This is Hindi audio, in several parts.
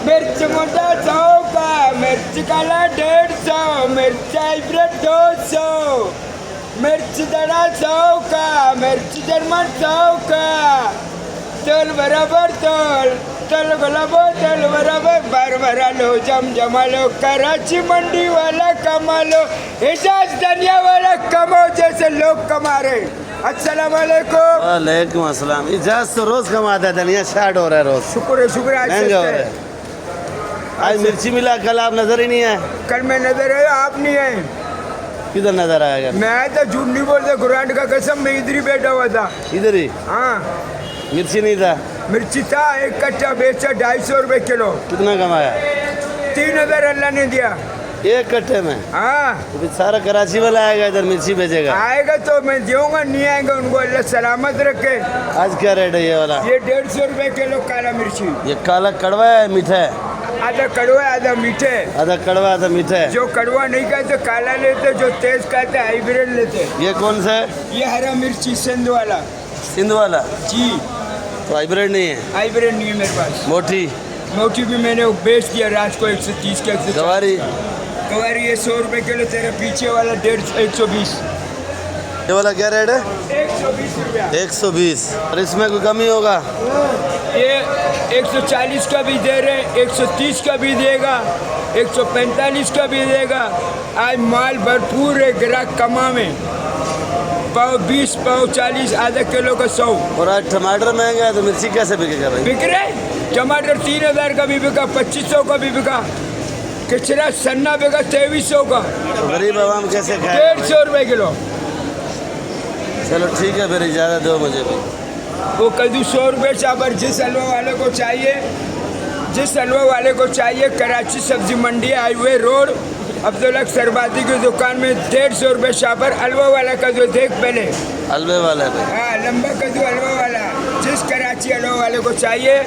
मिर्च मोटा 100 का, मिर्च काला 150, मिर्च हाइब्रिड 200, मिर्च दड़ा 100 का, मिर्च जर्मन 100 का, तोल बराबर तोल, तोल गुलाबो तोल बराबर, बार भरा लो जमा लो, कराची मंडी वाला कमा लो, हिजाज दुनिया वाला कमाओ जैसे लोग कमा रहे। अस्सलाम वालेकुम। वालेकुम अस्सलाम। इजाज तो रोज कमाता है, धनिया 60 हो रहा है रोज। शुक्र है शुक्र है। महंगा हो रहा है। आज मिर्ची मिला, कल आप नजर ही नहीं आए। कल मैं नजर आया, आप नहीं आए। किधर नजर आएगा? मैं आया था, झूठ नहीं बोलते, कुरान का कसम, मैं इधर ही बैठा हुआ था। इधर ही? हाँ। मिर्ची नहीं था? मिर्ची था, एक कट्टा बेचा 250 रुपए किलो। कितना कमाया? 3000 अल्लाह ने दिया एक कट्टे में। हाँ। तो फिर सारा कराची वाला आएगा इधर मिर्ची बेचेगा? आएगा तो मैं दूंगा, नहीं आएगा उनको अल्लाह सलामत रखे। आज क्या रेट है ये वाला? ये 150 रुपए किलो काला मिर्ची। ये काला कड़वा है मीठा है? आधा कड़वा आधा मीठे। आधा कड़वा आधा मीठा है। जो कड़वा नहीं खाते काला लेते, जो तेज खाते हाइब्रिड लेते। ये कौन सा है? ये हरा मिर्ची सिंध वाला। सिंध वाला? जी। तो हाइब्रिड नहीं है? हाइब्रिड नहीं है मेरे पास। मोटी? मोटी भी मैंने बेच दिया रात को 130 के। गवारी? गवारी ये 100 रुपए किलो, तेरा पीछे वाला 120। ये वाला क्या रेट है? 120 रुपया। 120। और इसमें कोई कमी होगा? ये 140 का भी दे रहे, 130 का भी देगा, 145 का भी देगा। आज माल भरपूर है, ग्राहक कमा में। पाव 20, पाव 40, आधा किलो का 100। और आज टमाटर महंगा है तो मिर्ची कैसे बिकेगा भाई? बिक रहे टमाटर 3000 का भी बिका, 2500 का भी बिका, किचरा सन्ना बिका 2300 का। तो गरीब आवाम कैसे खाए? 150 रुपए किलो। चलो ठीक है, फिर इजाज़त दो मुझे भी। वो कद्दू 100 रुपये चापर। जिस हलवा वाले को चाहिए, जिस हलवा वाले को चाहिए, कराची सब्जी मंडी हाईवे रोड अब्दुल्ला सरबाती की दुकान में 150 रुपये शापर। हलवा वाला कद्दू देख पहले, हलवे वाला है? हाँ लंबा कद्दू हलवा वाला। जिस कराची हलवा वाले को चाहिए,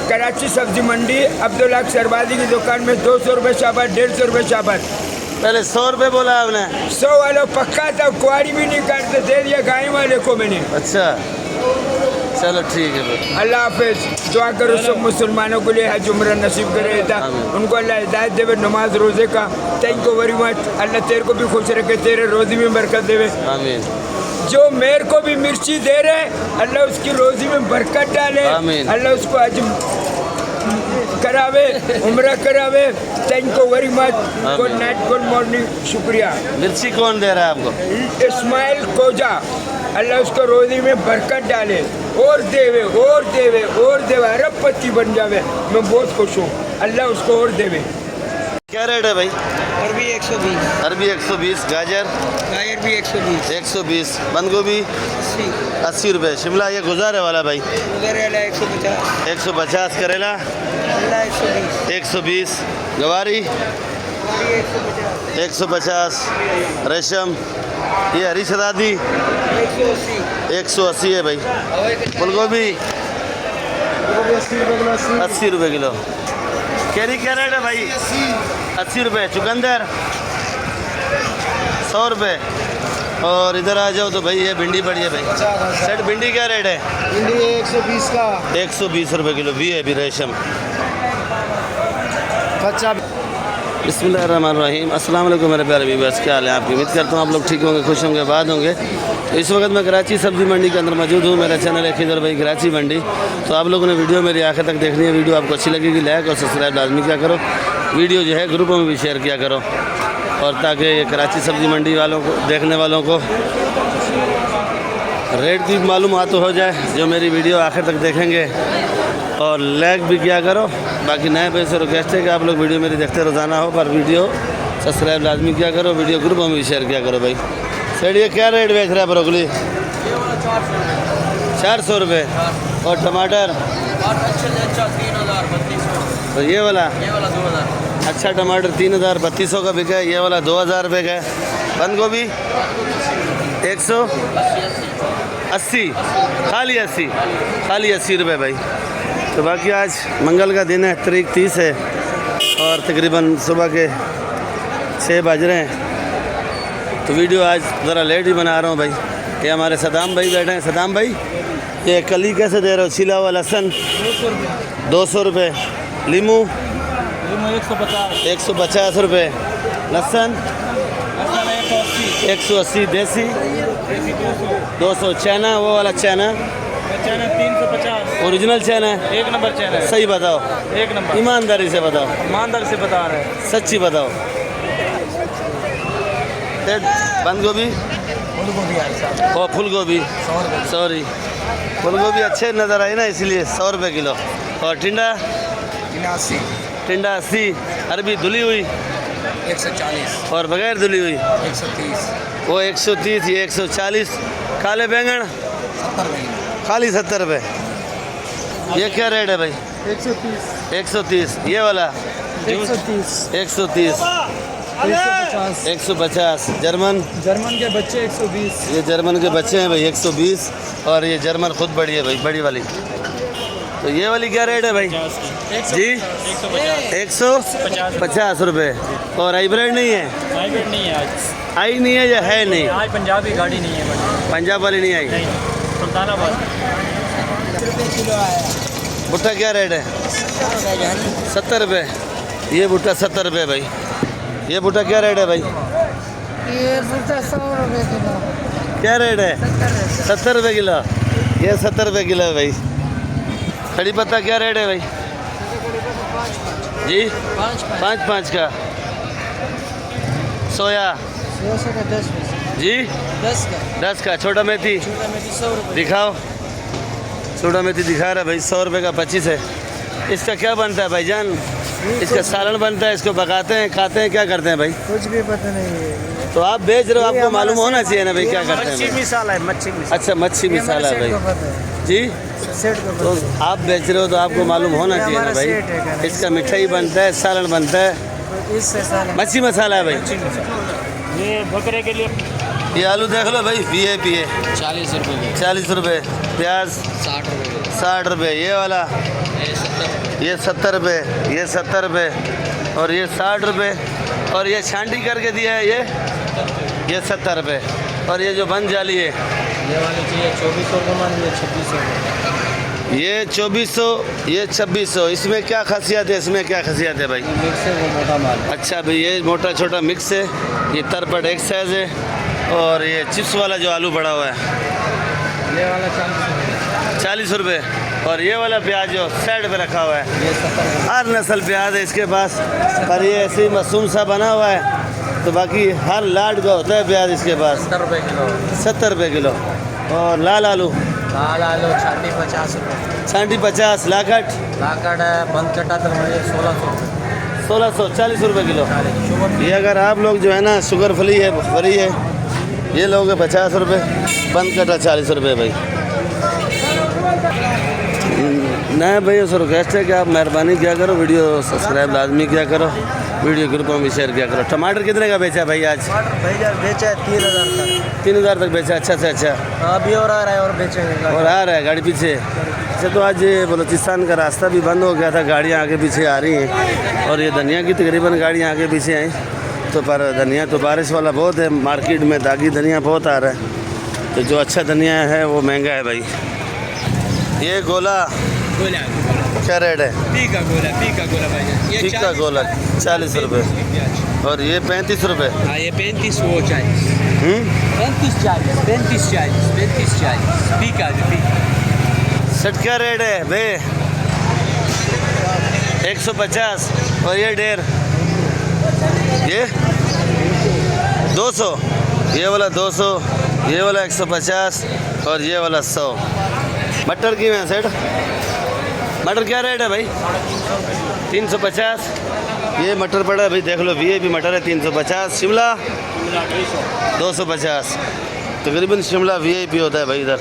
कराची सब्जी मंडी अब्दुल्ला सरबाती की दुकान में 200 रुपये शापर, 150 रुपये शापर। पहले 100 रुपये बोला आपने? 100 वाला पक्का था, कुआरी भी नहीं काटते, दे दिया गाय वाले को मैंने। अच्छा चलो ठीक है फिर। अल्लाह हाफिज। दुआ करो सब मुसलमानों के लिए हज उम्र नसीब करे था, उनको अल्लाह हिदायत देवे नमाज रोजे का। Thank you very much. अल्लाह तेरे को भी खुश रखे, तेरे रोजी में बरकत देवे। आमीन। जो मेरे को भी मिर्ची दे रहे, अल्लाह उसकी रोजी में बरकत डाले। अल्लाह उसको हज करावे, उम्र करावे। Thank you very much. Good night, good morning, शुक्रिया। मिर्ची कौन दे रहा है आपको? इस्माइल कोजा। अल्लाह उसको रोजी में बरकत डाले, और देवे और देवे और देवे, अरबपति बन जावे। मैं बहुत खुश हूँ, अल्लाह उसको और देवे। क्या रेट है भाई? अरबी 120। अरबी 120। गाजर? गाजर भी 120। 120। बंद गोभी? 80 रुपये। शिमला ये गुजारे वाला भाई? 150। 150। करेला? 120। गवारी? 150। रेशम? ये हरी शदादी? 180 है भाई। फूल गोभी? 80 रुपये किलो। कैरी क्या रेट है भाई? 80 रुपये। चुकंदर? 100 रुपये। और इधर आ जाओ तो भाई ये भिंडी पड़ी है भाई। सेट भिंडी क्या रेट है? भिंडी 120 का। 120 रुपये किलो। भी है भी रेशम। कच्चा। बिस्मिल्लाहिर्रहमानिर्रहीम। अस्सलाम वालेकुम मेरे प्यारे व्यूअर्स, क्या हाल है आपकी? उम्मीद करता हूँ आप लोग ठीक होंगे, खुश होंगे, बात होंगे। तो इस वक्त मैं कराची सब्ज़ी मंडी के अंदर मौजूद हूँ। मेरा चैनल है खिजर भाई कराची मंडी। तो आप लोगों ने वीडियो मेरी आखिर तक देखनी है। वीडियो आपको अच्छी लगेगी, लाइक और सब्सक्राइब लाजमी किया करो। वीडियो जो है ग्रुपों में भी शेयर किया करो, और ताकि ये कराची सब्ज़ी मंडी वालों को, देखने वालों को रेट की मालूमात हो जाए, जो मेरी वीडियो आखिर तक देखेंगे। और लाइक भी किया करो। बाकी नए पैसे रिक्वेस्ट है कि आप लोग वीडियो मेरी देखते रोज़ाना हो, पर वीडियो सब्सक्राइब लाजमी किया करो। वीडियो ग्रुपों में भी शेयर किया करो भाई। सर ये क्या रेट बेच रहा है ब्रोकली? 400 रुपये। और टमाटर? तो ये वाला 2000। अच्छा टमाटर 3000, 3200 का बिका है। ये वाला 2000 रुपये का है। बंद गोभी 180। खाली 80 रुपये भाई। तो बाकी आज मंगल का दिन है, तारीख 30 है, और तकरीबन सुबह के 6 बज रहे हैं। तो वीडियो आज ज़रा लेट ही बना रहा हूँ भाई। ये हमारे सदाम भाई बैठे हैं। सदाम भाई ये कली कैसे दे रहे हो? छिला हुआ लहसुन 200 रुपये। लीमू 150 150 रुपये। लहसुन 180 देसी। 200 चाइना, वो वाला चाइना 350 ओरिजिनल चाइना है। 1 नंबर चैन है। सही बताओ, 1 नंबर ईमानदारी से बताओ, ईमानदारी से बता रहे हैं। सच्ची बताओ। बंद गोभी और फूल गोभी, सॉरी फूल गोभी अच्छे नज़र आई ना, इसलिए 100 रुपये किलो। और टिंडा 80 टिंडा 80। अरबी धुली हुई 140 और बगैर धुली हुई 130 वो 130, ये 140। काले बैंगन 70 खाली 70 रुपये। ये क्या रेट है भाई? 130 130। ये वाला 130 130। 150 150। जर्मन जर्मन के बच्चे 120 ये जर्मन के बच्चे हैं भाई 120। और ये जर्मन खुद बड़ी है भाई, बड़ी वाली। तो ये वाली क्या रेट है भाई जी? 150 रुपये। और हाइब्रिड नहीं है? हाइब्रिड नहीं है आज। आई नहीं है या है नहीं? आज पंजाबी गाड़ी नहीं है। पंजाब वाली नहीं आई। नहीं, सुल्तानाबाद किलो आया। भुट्टा क्या रेट है? 70 रुपये। ये भुट्टा 70 रुपये भाई। ये भुट्टा क्या रेट है भाई? ये 100 रुपये किलो। क्या रेट है? 70 रुपये किलो। ये 70 रुपये किलो है भाई। कड़ी पत्ता क्या रेट है भाई जी? 5 का। सोया 100 का 10 जी? 10 का। छोटा मेथी 100 रुपये। दिखाओ। छोटा मेथी दिखा रहा है भाई, 100 रुपये का 25 है। इसका क्या बनता है भाईजान? इसका सालन बनता है, इसको पकाते हैं, खाते हैं, क्या करते हैं भाई? कुछ भी पता नहीं है। तो आप बेच रहे हो, आपको मालूम होना चाहिए ना भाई क्या करते हैं मच्छी भाई? मसाला है, मच्छी मसाला। अच्छा, मच्छी मसाला है भाई जी? सेट को तो आप बेच रहे हो तो आपको मालूम होना चाहिए ना भाई। इसका मिठाई बनता है, सालन बनता है, इससे साला मच्छी मसाला है भाई। ये बकरे के लिए ये आलू देख लो भाई, VIP है 40 रुपये 40 रुपये। प्याज 60 रुपये 60 रुपये। ये वाला ये 70 रुपये। ये 70 रुपये। और ये 60 रुपये। और ये छांटी करके दिया है ये 70 रुपये। और ये जो बंद जाली है ये वाली चाहिए 2400 का मान लिया 2600। ये 2400, ये 2600। इसमें क्या खासियत है? इसमें क्या खासियत है भाई? मिक्स है, वो मोटा माल। अच्छा भाई, ये मोटा छोटा मिक्स है। ये तरपट एक साइज है। और ये चिप्स वाला जो आलू पड़ा हुआ है ये वाला 40 रुपये। और ये वाला प्याज जो साइड पे रखा हुआ है, ये 70 हर नस्ल प्याज है इसके पास। पर ये ऐसे ही मासूम सा बना हुआ है, तो बाकी हर लाड का होता है प्याज इसके पास। 70 रुपये किलो। 70 रुपये किलो। और लाल आलू लाल आलू छाटी 50 रुपये। छांटी 50। लाकट लाकड़ है बंद कटा तो मुझे 1600 1640 रुपये किलो। ये अगर आप लोग जो है ना शुगर फ्री है ये लोगे 50 रुपये। बंद कटा 40 रुपये भाई। नहीं भाई, उस रिक्वेस्ट है कि आप मेहरबानी क्या करो, वीडियो सब्सक्राइब लाजमी क्या करो, वीडियो ग्रुपों में शेयर क्या करो। टमाटर कितने का बेचा भाई आज? भैया बेचा है 3000 तक। 3000 तक बेचा। अच्छा से अच्छा। अभी और आ रहा है और बेचेंगे। और आ रहा है गाड़ी पीछे। अच्छा, तो आज ये बलूचिस्तान का रास्ता भी बंद हो गया था, गाड़ियाँ आगे पीछे आ रही हैं। और ये धनिया की तकरीबन गाड़ियाँ आगे पीछे आई। तो पर धनिया तो बारिश वाला बहुत है, मार्केट में दागी धनिया बहुत आ रहा है। तो जो अच्छा धनिया है वो महंगा है भाई। ये गोला क्या रेट है? पीका गोला भाई। पीका गोला 40 रुपये। और ये 35 रुपये। हाँ, ये 35 वो 40। 35 40 पीका सेट क्या रेट है भे? 150। और ये डेढ़ ये 200। ये वाला 200। ये वाला 150। और ये वाला 100। मटर की में सेट मटर क्या रेट है भाई? 350। ये मटर पड़ा है भाई, देख लो, VIP मटर है 350। शिमला 250। तकरीबन शिमला VIP होता है भाई इधर।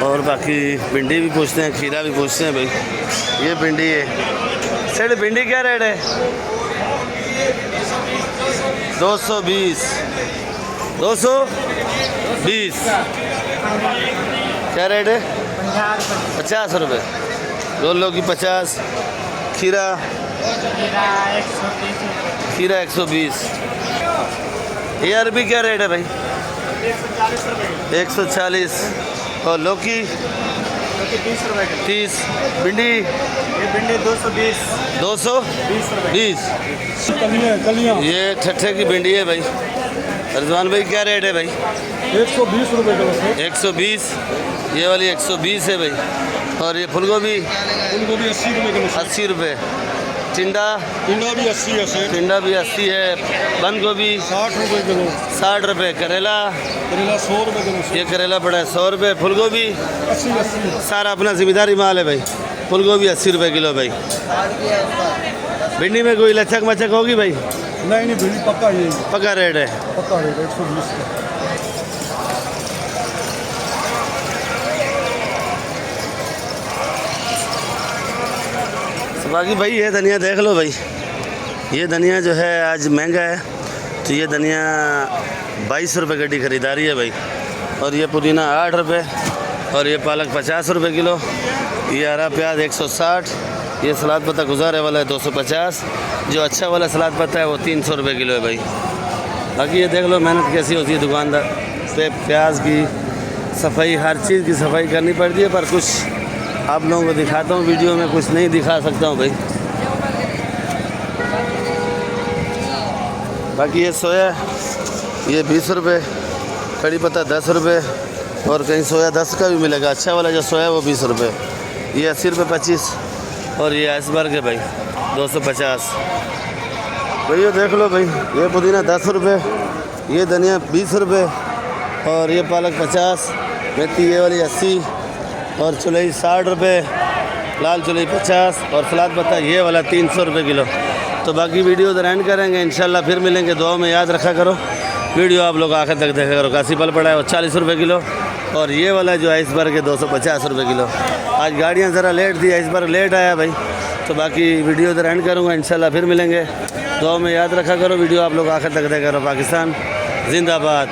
और बाकी भिंडी भी पूछते हैं, खीरा भी पूछते हैं भाई। ये भिंडी है सेठ, भिंडी क्या रेट है? 220। 220 क्या रेट है? 50 रुपये। लोलो की 50। खीरा 120। ये अरबी क्या रेट है भाई? 140। और लौकी तो 30 रुपए किलो। 30। भिंडी ये भिंडी 220। 220। 20 कलियाँ ये ठट्ठे की भिंडी है भाई। रिजवान भाई क्या रेट है भाई? 120 रुपए किलो से। 120। ये वाली 120 है भाई। और ये फूलगोभी फूलगोभी 80 रुपए किलो से। 80 रुपये। टिंडा टिंडा भी 80 है से। टिंडा भी 80 है। बंद गोभी 60 रुपए किलो। 60 रुपये। करेला करेला 100 रुपए किलो से। ये करेला पड़ा है 100 रुपये। फूलगोभी 80। सारा अपना जिम्मेदारी माल है भाई। फूलगोभी 80 रुपये किलो भाई। भिंडी में कोई लचक मचक होगी भाई? नहीं भिंडी पक्का ये पक्का रेट है। पक्का रेट 120 का। तो बाकी भाई ये धनिया देख लो भाई। ये धनिया जो है आज महंगा है, तो ये धनिया 22 रुपये गड्डी खरीदारी है भाई। और ये पुदीना 8 रुपये। और ये पालक 50 रुपये किलो। ये हरा प्याज 160। ये सलाद पत्ता गुजारे वाला है 250। जो अच्छा वाला सलाद पत्ता है वो 300 रुपये किलो है भाई। बाकी ये देख लो मेहनत कैसी होती है दुकानदार पे। प्याज की सफाई, हर चीज़ की सफाई करनी पड़ती है, पर कुछ आप लोगों को दिखाता हूँ वीडियो में, कुछ नहीं दिखा सकता हूँ भाई। बाकी ये सोया ये 20 रुपये। कड़ी पत्ता 10 रुपये। और कहीं सोया 10 का भी मिलेगा। अच्छा वाला जो सोया वो 20 रुपये। ये 80 रुपये 25। और ये आइसबर्ग है भाई 250। भाई ये देख लो भाई। ये पुदीना 10 रुपये। ये धनिया 20 रुपये। और ये पालक 50। मेथी ये वाली 80। और चुलई 60 रुपये। लाल चुलई 50। और सलाद पत्ता ये वाला 300 रुपये किलो। तो बाकी वीडियो उधर एंड करेंगे इंशाल्लाह, फिर मिलेंगे। दुआ में याद रखा करो, वीडियो आप लोग आखिर तक देखा करो। कासी फल पड़ा है वो 40 रुपये किलो। और ये वाला जो आइसबर्ग है 250 रुपये किलो। आज गाड़ियाँ ज़रा लेट थी, आइसबर्ग लेट आया भाई। तो बाकी वीडियो उधर एंड करूँगा इंशाल्लाह, फिर मिलेंगे। दुआ में याद रखा करो, वीडियो आप लोग आखिर तक देखा करो। पाकिस्तान जिंदाबाद।